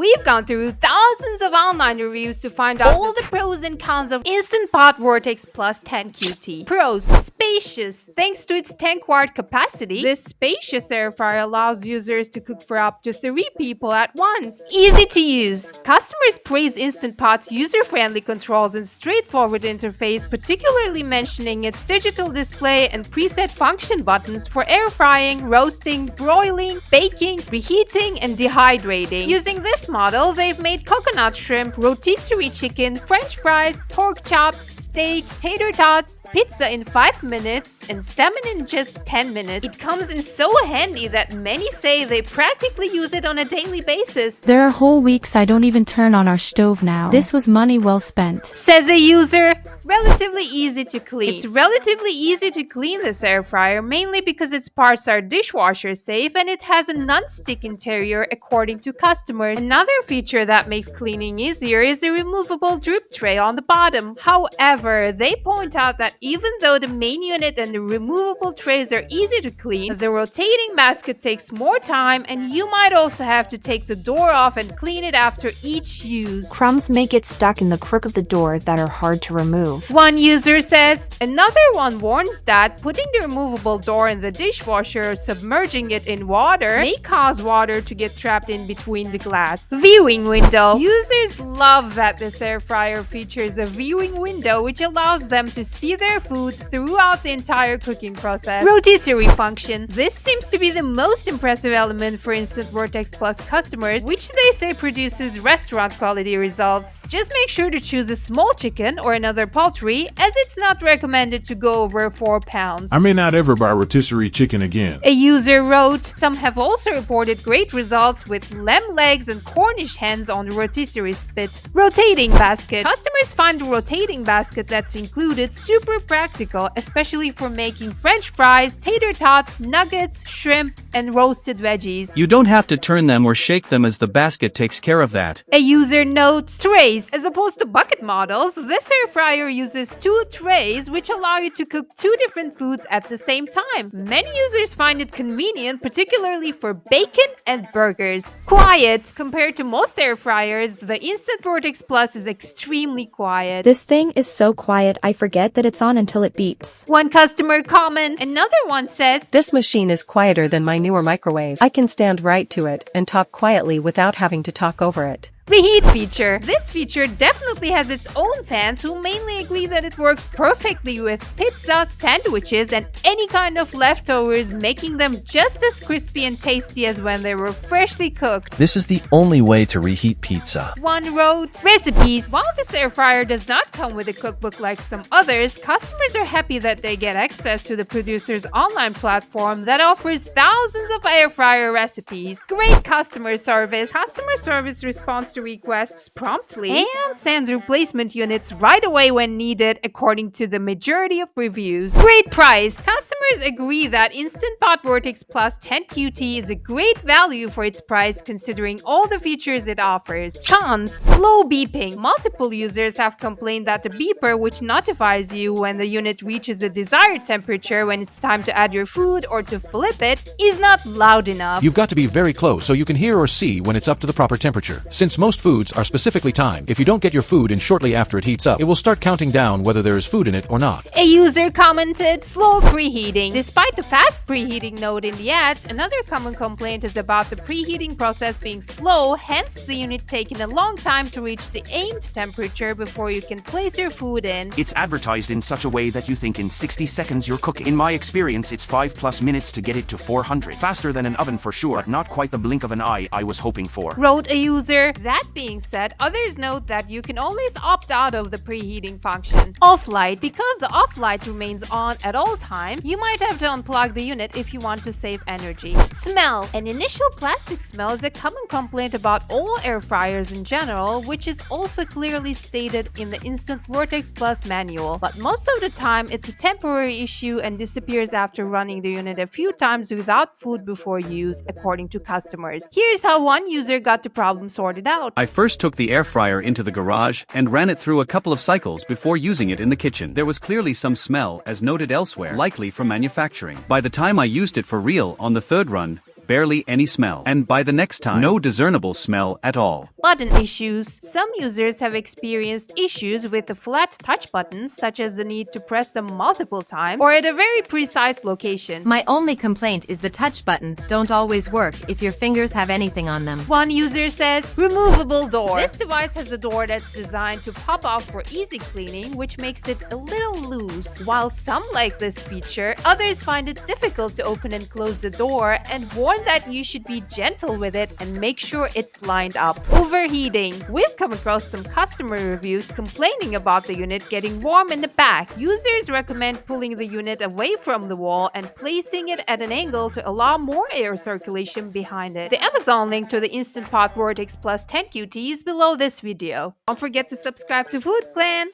We've gone through thousands of online reviews to find out all the pros and cons of Instant Pot VORTEX Plus 10QT. Pros: spacious. Thanks to its 10-quart capacity, this spacious air fryer allows users to cook for up to 3 people at once. Easy to use. Customers praise Instant Pot's user-friendly controls and straightforward interface, particularly mentioning its digital display and preset function buttons for air frying, roasting, broiling, baking, reheating, and dehydrating. Using this model, they've made coconut shrimp, rotisserie chicken, french fries, pork chops, steak, tater tots, pizza in 5 minutes, and salmon in just 10 minutes. It comes in so handy that many say they practically use it on a daily basis. There are whole weeks I don't even turn on our stove now. This was money well spent. Says a user. Relatively easy to clean. It's relatively easy to clean this air fryer, mainly because its parts are dishwasher safe and it has a non-stick interior according to customers. Another feature that makes cleaning easier is the removable drip tray on the bottom. However, they point out that even though the main unit and the removable trays are easy to clean, the rotating basket takes more time and you might also have to take the door off and clean it after each use. Crumbs may get stuck in the crook of the door that are hard to remove. One user says. Another one warns that putting the removable door in the dishwasher or submerging it in water may cause water to get trapped in between the glass. Viewing window. Users love that this air fryer features a viewing window which allows them to see their food throughout the entire cooking process. Rotisserie function. This seems to be the most impressive element for Instant VORTEX Plus customers, which they say produces restaurant quality results. Just make sure to choose a small chicken or another poultry, as it's not recommended to go over 4 pounds. I may not ever buy rotisserie chicken again. A user wrote, some have also reported great results with lamb legs and Cornish hens on the rotisserie spit. Rotating basket. Customers find the rotating basket that's included super practical, especially for making french fries, tater tots, nuggets, shrimp, and roasted veggies. You don't have to turn them or shake them as the basket takes care of that. A user notes, trays. As opposed to bucket models, this air fryer uses 2 trays which allow you to cook 2 different foods at the same time. Many users find it convenient, particularly for bacon and burgers. Quiet. Compared to most air fryers, the Instant VORTEX Plus is extremely quiet. This thing is so quiet I forget that it's on until it beeps. One customer comments. Another one says, this machine is quieter than my newer microwave. I can stand right to it and talk quietly without having to talk over it. Reheat feature. This feature definitely has its own fans who mainly agree that it works perfectly with pizza, sandwiches, and any kind of leftovers, making them just as crispy and tasty as when they were freshly cooked. This is the only way to reheat pizza. One wrote, recipes. While this air fryer does not come with a cookbook like some others, customers are happy that they get access to the producer's online platform that offers thousands of air fryer recipes. Great customer service. Customer service responds to requests promptly and sends replacement units right away when needed, according to the majority of reviews. Great price. Customers agree that Instant Pot VORTEX Plus 10QT is a great value for its price considering all the features it offers. Cons. Low beeping. Multiple users have complained that the beeper, which notifies you when the unit reaches the desired temperature when it's time to add your food or to flip it, is not loud enough. You've got to be very close so you can hear or see when it's up to the proper temperature. Since most foods are specifically timed, if you don't get your food in shortly after it heats up, it will start counting down whether there is food in it or not. A user commented, slow preheating. Despite the fast preheating note in the ads, another common complaint is about the preheating process being slow, hence the unit taking a long time to reach the aimed temperature before you can place your food in. It's advertised in such a way that you think in 60 seconds you're cooking. In my experience, it's 5+ minutes to get it to 400. Faster than an oven for sure, but not quite the blink of an eye I was hoping for. Wrote a user. That being said, others note that you can always opt out of the preheating function. Off light. Because the off light remains on at all times, you might have to unplug the unit if you want to save energy. Smell. An initial plastic smell is a common complaint about all air fryers in general, which is also clearly stated in the Instant VORTEX Plus manual. But most of the time, it's a temporary issue and disappears after running the unit a few times without food before use, according to customers. Here's how one user got the problem sorted out. I first took the air fryer into the garage and ran it through a couple of cycles before using it in the kitchen. There was clearly some smell, as noted elsewhere, likely from manufacturing. By the time I used it for real on the third run, barely any smell. And by the next time, no discernible smell at all. Button issues. Some users have experienced issues with the flat touch buttons, such as the need to press them multiple times or at a very precise location. My only complaint is the touch buttons don't always work if your fingers have anything on them. One user says, removable door. This device has a door that's designed to pop off for easy cleaning, which makes it a little loose. While some like this feature, others find it difficult to open and close the door and warn that you should be gentle with it and make sure it's lined up. Overheating. We've come across some customer reviews complaining about the unit getting warm in the back. Users recommend pulling the unit away from the wall and placing it at an angle to allow more air circulation behind it. The Amazon link to the Instant Pot VORTEX Plus 10 QT is below this video. Don't forget to subscribe to Food Clan!